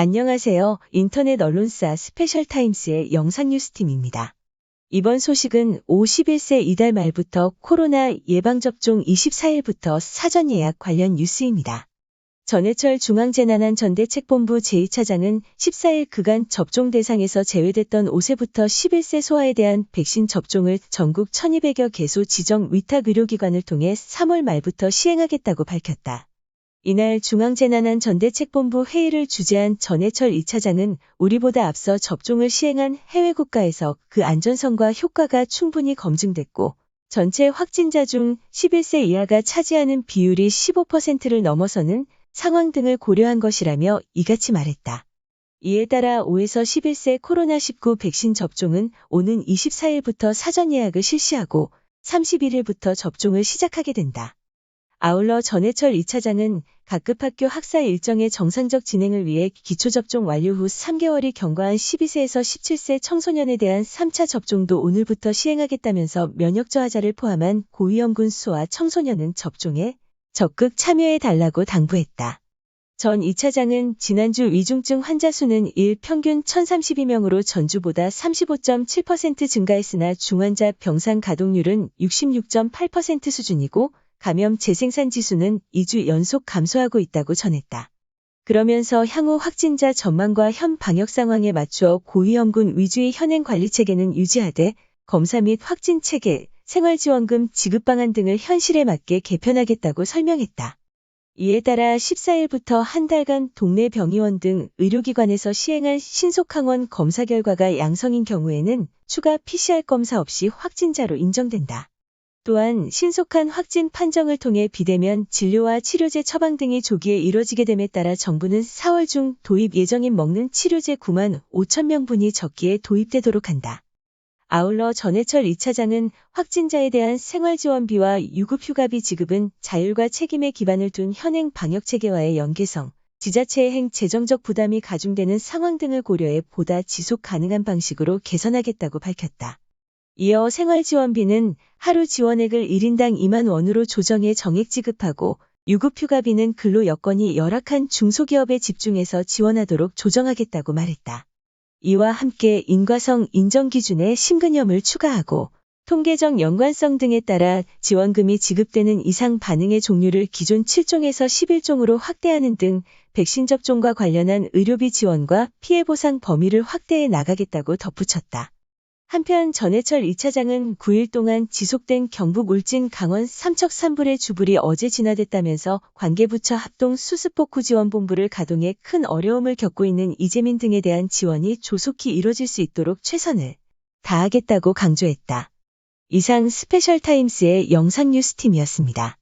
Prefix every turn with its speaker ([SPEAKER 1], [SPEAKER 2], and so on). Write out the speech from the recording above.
[SPEAKER 1] 안녕하세요. 인터넷 언론사 스페셜타임스의 영상뉴스팀입니다. 이번 소식은 51세 이달 말부터 코로나 예방접종 24일부터 사전 예약 관련 뉴스입니다. 전해철 중앙재난안전대책본부 제2차장은 14일 그간 접종 대상에서 제외됐던 5세부터 11세 소아에 대한 백신 접종을 전국 1200여 개소 지정 위탁 의료기관을 통해 3월 말부터 시행하겠다고 밝혔다. 이날 중앙재난안전대책본부 회의를 주재한 전해철 2차장은 우리보다 앞서 접종을 시행한 해외 국가에서 그 안전성과 효과가 충분히 검증됐고 전체 확진자 중 11세 이하가 차지하는 비율이 15%를 넘어서는 상황 등을 고려한 것이라며 이같이 말했다. 이에 따라 5에서 11세 코로나19 백신 접종은 오는 24일부터 사전 예약을 실시하고 31일부터 접종을 시작하게 된다. 아울러 전해철 2차장은 각급 학교 학사 일정의 정상적 진행을 위해 기초접종 완료 후 3개월이 경과한 12세에서 17세 청소년에 대한 3차 접종도 오늘부터 시행하겠다면서 면역 저하자를 포함한 고위험군 수소와 청소년은 접종에 적극 참여해달라고 당부했다. 전 2차장은 지난주 위중증 환자 수는 일 평균 1032명으로 전주보다 35.7% 증가했으나 중환자 병상 가동률은 66.8% 수준이고 감염 재생산 지수는 2주 연속 감소하고 있다고 전했다. 그러면서 향후 확진자 전망과 현 방역 상황에 맞추어 고위험군 위주의 현행 관리 체계는 유지하되 검사 및 확진 체계, 생활지원금 지급 방안 등을 현실에 맞게 개편하겠다고 설명했다. 이에 따라 14일부터 한 달간 동네 병의원 등 의료기관에서 시행할 신속항원 검사 결과가 양성인 경우에는 추가 PCR 검사 없이 확진자로 인정된다. 또한 신속한 확진 판정을 통해 비대면 진료와 치료제 처방 등이 조기에 이뤄지게 됨에 따라 정부는 4월 중 도입 예정인 먹는 치료제 9만 5천 명분이 적기에 도입되도록 한다. 아울러 전해철 2차장은 확진자에 대한 생활지원비와 유급휴가비 지급은 자율과 책임에 기반을 둔 현행 방역체계와의 연계성, 지자체의 행 재정적 부담이 가중되는 상황 등을 고려해 보다 지속 가능한 방식으로 개선하겠다고 밝혔다. 이어 생활지원비는 하루 지원액을 1인당 2만 원으로 조정해 정액 지급하고 유급휴가비는 근로 여건이 열악한 중소기업에 집중해서 지원하도록 조정하겠다고 말했다. 이와 함께 인과성 인정 기준에 심근염을 추가하고 통계적 연관성 등에 따라 지원금이 지급되는 이상 반응의 종류를 기존 7종에서 11종으로 확대하는 등 백신 접종과 관련한 의료비 지원과 피해 보상 범위를 확대해 나가겠다고 덧붙였다. 한편 전해철 2차장은 9일 동안 지속된 경북 울진 강원 삼척 산불의 주불이 어제 진화됐다면서 관계부처 합동 수습복구지원본부를 가동해 큰 어려움을 겪고 있는 이재민 등에 대한 지원이 조속히 이뤄질 수 있도록 최선을 다하겠다고 강조했다. 이상 스페셜타임스의 영상뉴스팀이었습니다.